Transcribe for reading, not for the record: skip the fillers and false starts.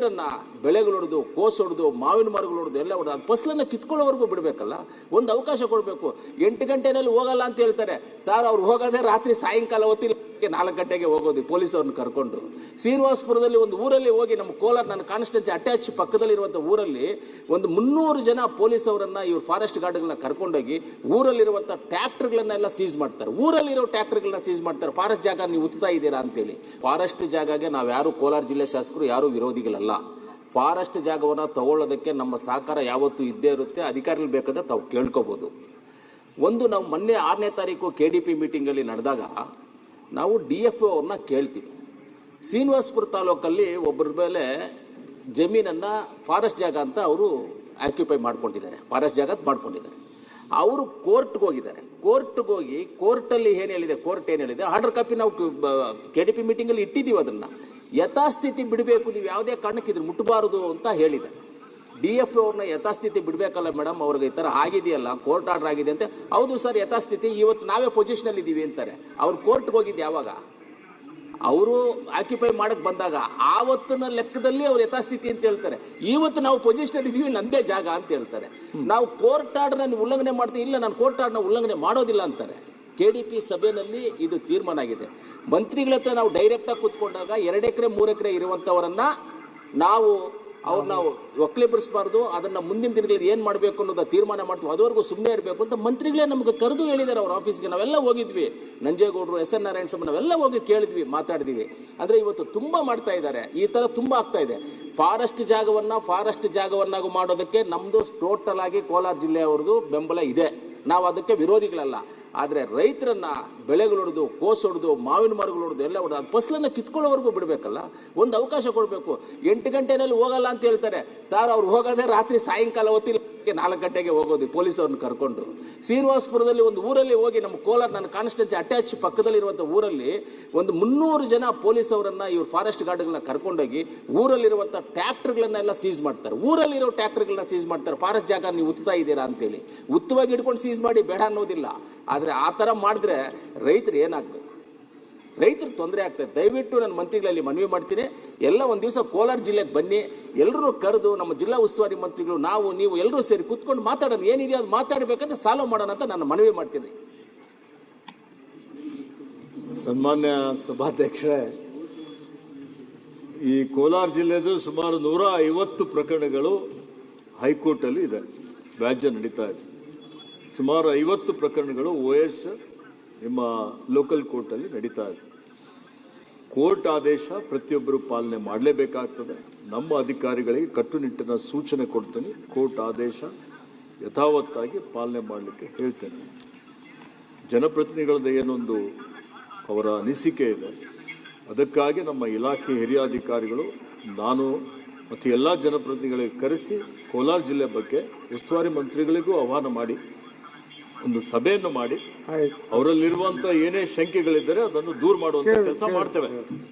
ರೈತರನ್ನ ಬೆಳೆಗಳು ಹೊಡೆದು, ಕೋಸು ಹೊಡೆದು, ಮಾವಿನ ಮರಗಳು ಹೊಡೆದು, ಎಲ್ಲ ಹೊಡೆದು ಅದು ಫಸಲನ್ನು ಕಿತ್ಕೊಳ್ಳೋವರೆಗೂ ಬಿಡಬೇಕಲ್ಲ, ಒಂದು ಅವಕಾಶ ಕೊಡಬೇಕು. 8 ಗಂಟೆನಲ್ಲಿ ಹೋಗಲ್ಲ ಅಂತ ಹೇಳ್ತಾರೆ ಸರ್, ಅವ್ರು ಹೋಗೋದೇ ರಾತ್ರಿ ಸಾಯಂಕಾಲ ಹೊತ್ತಿಲ್ಲ 4 ಗಂಟೆಗೆ ಹೋಗೋದು ಪೊಲೀಸವ್ರನ್ನ ಕರ್ಕೊಂಡು. ಶ್ರೀನಿವಾಸಪುರದಲ್ಲಿ ಒಂದು ಊರಲ್ಲಿ ಹೋಗಿ, ನಮ್ಮ ಕೋಲಾರ ನನ್ನ ಕಾನ್ಸ್ಟಿಟ್ಯೂನ್ಸಿ ಅಟ್ಯಾಚ್ ಪಕ್ಕದಲ್ಲಿರುವಂಥ ಊರಲ್ಲಿ ಒಂದು 300 ಜನ ಪೊಲೀಸವರನ್ನ ಇವ್ರು ಫಾರೆಸ್ಟ್ ಗಾರ್ಡ್ಗಳನ್ನ ಕರ್ಕೊಂಡೋಗಿ ಊರಲ್ಲಿರುವಂಥ ಟ್ರ್ಯಾಕ್ಟರ್ಗಳನ್ನೆಲ್ಲ ಸೀಸ್ ಮಾಡ್ತಾರೆ. ಊರಲ್ಲಿರೋ ಟ್ರ್ಯಾಕ್ಟರ್ಗಳನ್ನ ಸೀಸ್ ಮಾಡ್ತಾರೆ. ಫಾರೆಸ್ಟ್ ಜಾಗ ನೀವು ಉತ್ತಾ ಇದ್ದೀರಾ ಅಂತೇಳಿ. ಫಾರೆಸ್ಟ್ ಜಾಗಗೆ ನಾವು ಯಾರು ಕೋಲಾರ ಜಿಲ್ಲೆ ಶಾಸಕರು ಯಾರೂ ವಿರೋಧಿಗಳಲ್ಲ. ಫಾರೆಸ್ಟ್ ಜಾಗವನ್ನು ತಗೊಳ್ಳೋದಕ್ಕೆ ನಮ್ಮ ಸಹಕಾರ ಯಾವತ್ತೂ ಇದ್ದೇ ಇರುತ್ತೆ. ಅಧಿಕಾರಿಗಳು ಬೇಕಾದ್ರೆ ತಾವು ಕೇಳ್ಕೋಬೋದು. ಒಂದು ನಾವು ಮೊನ್ನೆ 6ನೇ ತಾರೀಕು KDP ಮೀಟಿಂಗಲ್ಲಿ ನಡೆದಾಗ ನಾವು DFO ಅವ್ರನ್ನ ಕೇಳ್ತೀವಿ. ಶ್ರೀನಿವಾಸಪುರ ತಾಲೂಕಲ್ಲಿ ಒಬ್ಬರ ಮೇಲೆ ಜಮೀನನ್ನು ಫಾರೆಸ್ಟ್ ಜಾಗ ಅಂತ ಅವರು ಆಕ್ಯುಪೈ ಮಾಡ್ಕೊಂಡಿದ್ದಾರೆ, ಫಾರೆಸ್ಟ್ ಜಾಗ ಮಾಡ್ಕೊಂಡಿದ್ದಾರೆ. ಅವರು ಕೋರ್ಟ್ಗೆ ಹೋಗಿದ್ದಾರೆ. ಕೋರ್ಟ್ಗೆ ಹೋಗಿ ಕೋರ್ಟಲ್ಲಿ ಏನು ಹೇಳಿದೆ, ಕೋರ್ಟ್ ಏನು ಹೇಳಿದೆ, ಆರ್ಡರ್ ಕಾಪಿ ನಾವು KDP ಮೀಟಿಂಗಲ್ಲಿ ಇಟ್ಟಿದ್ದೀವಿ. ಅದನ್ನು ಯಥಾಸ್ಥಿತಿ ಬಿಡಬೇಕು, ನೀವು ಯಾವುದೇ ಕಾರಣಕ್ಕೆ ಇದ್ರ ಮುಟ್ಟಬಾರದು ಅಂತ ಹೇಳಿದೆ. DFO ಅವ್ರನ್ನ ಯಥಾಸ್ಥಿತಿ ಬಿಡಬೇಕಲ್ಲ ಮೇಡಮ್, ಅವ್ರಿಗೆ ಈ ಥರ ಆಗಿದೆಯಲ್ಲ, ಕೋರ್ಟ್ ಆರ್ಡರ್ ಆಗಿದೆ ಅಂತ. ಹೌದು ಸರ್, ಯಥಾಸ್ಥಿತಿ ಇವತ್ತು ನಾವೇ ಪೊಸಿಷನಲ್ಲಿ ಇದ್ದೀವಿ ಅಂತಾರೆ. ಅವ್ರು ಕೋರ್ಟ್ಗೆ ಹೋಗಿದ್ದು ಯಾವಾಗ? ಅವರು ಆಕ್ಯುಪೈ ಮಾಡಕ್ಕೆ ಬಂದಾಗ ಆವತ್ತಿನ ಲೆಕ್ಕದಲ್ಲಿ ಅವ್ರು ಯಥಾಸ್ಥಿತಿ ಅಂತ ಹೇಳ್ತಾರೆ. ಇವತ್ತು ನಾವು ಪೊಸಿಷನಲ್ಲಿ ಇದ್ದೀವಿ, ನಂದೇ ಜಾಗ ಅಂತ ಹೇಳ್ತಾರೆ. ನಾವು ಕೋರ್ಟ್ ಆರ್ಡರ್ನ ಉಲ್ಲಂಘನೆ ಮಾಡ್ತೀವಿ, ಇಲ್ಲ ನಾನು ಕೋರ್ಟ್ ಆರ್ಡರ್ನ ಉಲ್ಲಂಘನೆ ಮಾಡೋದಿಲ್ಲ ಅಂತಾರೆ. KDP ಸಭೆಯಲ್ಲಿ ಇದು ತೀರ್ಮಾನ ಆಗಿದೆ. ಮಂತ್ರಿಗಳ ಹತ್ರ ನಾವು ಡೈರೆಕ್ಟಾಗಿ ಕೂತ್ಕೊಂಡಾಗ 2 ಎಕರೆ 3 ಎಕರೆ ಇರುವಂಥವರನ್ನು ಅವ್ರನ್ನ ಒಕ್ಕಲಿಬರಿಸಬಾರ್ದು, ಅದನ್ನು ಮುಂದಿನ ದಿನಗಳಲ್ಲಿ ಏನು ಮಾಡಬೇಕು ಅನ್ನೋದು ತೀರ್ಮಾನ ಮಾಡ್ತೀವಿ, ಅದುವರೆಗೂ ಸುಮ್ಮನೆ ಇರಬೇಕು ಅಂತ ಮಂತ್ರಿಗಳೇ ನಮಗೆ ಕರೆದು ಹೇಳಿದ್ದಾರೆ ಅವ್ರ ಆಫೀಸ್ಗೆ. ನಾವೆಲ್ಲ ಹೋಗಿದ್ವಿ, ನಂಜೇಗೌಡರು, SN ನಾರಾಯಣ ಸ್ವಾಮಿ, ನಾವೆಲ್ಲ ಹೋಗಿ ಕೇಳಿದ್ವಿ, ಮಾತಾಡಿದ್ವಿ. ಅಂದರೆ ಇವತ್ತು ತುಂಬ ಮಾಡ್ತಾ ಇದ್ದಾರೆ, ಈ ಥರ ತುಂಬ ಆಗ್ತಾ ಇದೆ. ಫಾರೆಸ್ಟ್ ಜಾಗವನ್ನಾಗಿ ಮಾಡೋದಕ್ಕೆ ನಮ್ಮದು ಟೋಟಲ್ ಆಗಿ ಕೋಲಾರ ಜಿಲ್ಲೆಯವ್ರದ್ದು ಬೆಂಬಲ ಇದೆ. ನಾವು ಅದಕ್ಕೆ ವಿರೋಧಿಗಳಲ್ಲ. ಆದರೆ ರೈತರನ್ನ ಬೆಳೆಗಳು ಹೊಡೆದು, ಕೋಸು ಹೊಡೆದು, ಮಾವಿನ ಮರಗಳು ಹೊಡೆದು, ಎಲ್ಲ ಹೊಡೆದು ಅದು ಫಸಲನ್ನು ಕಿತ್ಕೊಳ್ಳೋವರೆಗೂ ಬಿಡಬೇಕಲ್ಲ, ಒಂದು ಅವಕಾಶ ಕೊಡಬೇಕು. 8 ಗಂಟೆನಲ್ಲಿ ಹೋಗಲ್ಲ ಅಂತ ಹೇಳ್ತಾರೆ ಸರ್, ಅವ್ರು ಹೋಗೋದೇ ರಾತ್ರಿ ಸಾಯಂಕಾಲ ಹೊತ್ತಿಲ್ಲ 4 ಗಂಟೆಗೆ ಹೋಗೋದು ಪೊಲೀಸವ್ರನ್ನ ಕರ್ಕೊಂಡು. ಶ್ರೀನಿವಾಸಪುರದಲ್ಲಿ ಒಂದು ಊರಲ್ಲಿ ಹೋಗಿ, ನಮ್ಮ ಕೋಲಾರ ನನ್ನ ಕಾನ್ಸ್ಟಿಟ್ಯೂನ್ಸಿ ಅಟ್ಯಾಚ್ ಪಕ್ಕದಲ್ಲಿರುವಂಥ ಊರಲ್ಲಿ ಒಂದು 300 ಜನ ಪೊಲೀಸವರನ್ನ ಇವ್ರು ಫಾರೆಸ್ಟ್ ಗಾರ್ಡ್ಗಳನ್ನ ಕರ್ಕೊಂಡೋಗಿ ಊರಲ್ಲಿರುವಂಥ ಟ್ರ್ಯಾಕ್ಟರ್ಗಳನ್ನೆಲ್ಲ ಸೀಸ್ ಮಾಡ್ತಾರೆ. ಊರಲ್ಲಿರೋ ಟ್ರ್ಯಾಕ್ಟರ್ಗಳನ್ನ ಸೀಸ್ ಮಾಡ್ತಾರೆ. ಫಾರೆಸ್ಟ್ ಜಾಗ ನೀವು ಉತ್ತಾ ಇದ್ದೀರಾ ಅಂತೇಳಿ ಉತ್ತವಾಗಿ ಹಿಡ್ಕೊಂಡು ಸೀಸ್ ಮಾಡಿ ಬೇಡ ಅನ್ನೋದಿಲ್ಲ. ಆದರೆ ಆ ಥರ ಮಾಡಿದ್ರೆ ರೈತರು ಏನಾಗಬೇಕು? ರೈತರು ತೊಂದರೆ ಆಗ್ತದೆ. ದಯವಿಟ್ಟು ನನ್ನ ಮಂತ್ರಿಗಳಲ್ಲಿ ಮನವಿ ಮಾಡ್ತೀನಿ, ಎಲ್ಲ ಒಂದು ದಿವಸ ಕೋಲಾರ ಜಿಲ್ಲೆಗೆ ಬನ್ನಿ, ಎಲ್ಲರೂ ಕರೆದು ನಮ್ಮ ಜಿಲ್ಲಾ ಉಸ್ತುವಾರಿ ಮಂತ್ರಿಗಳು, ನೀವು ಎಲ್ಲರೂ ಸೇರಿ ಕೂತ್ಕೊಂಡು ಮಾತಾಡೋಣ, ಏನಿದೆಯೋ ಅದು ಮಾತಾಡಬೇಕಂತ ಸಾಲ್ವ್ ಮಾಡೋಣ ಅಂತ ನಾನು ಮನವಿ ಮಾಡ್ತೀನಿ. ಸನ್ಮಾನ್ಯ ಸಭಾಧ್ಯಕ್ಷರೇ, ಈ ಕೋಲಾರ ಜಿಲ್ಲೆದು ಸುಮಾರು 150 ಪ್ರಕರಣಗಳು ಹೈಕೋರ್ಟಲ್ಲಿ ಇದೆ, ವ್ಯಾಜ್ಯ ನಡೀತಾ ಇದೆ. ಸುಮಾರು 50 ಪ್ರಕರಣಗಳು OS ನಿಮ್ಮ ಲೋಕಲ್ ಕೋರ್ಟಲ್ಲಿ ನಡೀತಾ ಇದೆ. ಕೋರ್ಟ್ ಆದೇಶ ಪ್ರತಿಯೊಬ್ಬರು ಪಾಲನೆ ಮಾಡಲೇಬೇಕಾಗ್ತದೆ. ನಮ್ಮ ಅಧಿಕಾರಿಗಳಿಗೆ ಕಟ್ಟುನಿಟ್ಟಿನ ಸೂಚನೆ ಕೊಡ್ತೀನಿ, ಕೋರ್ಟ್ ಆದೇಶ ಯಥಾವತ್ತಾಗಿ ಪಾಲನೆ ಮಾಡಲಿಕ್ಕೆ ಹೇಳ್ತೇನೆ. ಜನಪ್ರತಿನಿಧಿಗಳದ್ದು ಏನೊಂದು ಅವರ ಅನಿಸಿಕೆ ಇದೆ, ಅದಕ್ಕಾಗಿ ನಮ್ಮ ಇಲಾಖೆ ಹಿರಿಯ ಅಧಿಕಾರಿಗಳು, ನಾನು ಮತ್ತು ಎಲ್ಲ ಜನಪ್ರತಿನಿಧಿಗಳಿಗೆ ಕರೆಸಿ ಕೋಲಾರ ಜಿಲ್ಲೆ ಬಗ್ಗೆ ಉಸ್ತುವಾರಿ ಮಂತ್ರಿಗಳಿಗೂ ಆಹ್ವಾನ ಮಾಡಿ ಒಂದು ಸಭೆಯನ್ನು ಮಾಡಿ ಅವರಲ್ಲಿರುವಂಥ ಏನೇ ಶಂಕೆಗಳಿದ್ದರೆ ಅದನ್ನು ದೂರ ಮಾಡುವಂಥ ಕೆಲಸ ಮಾಡ್ತೇವೆ.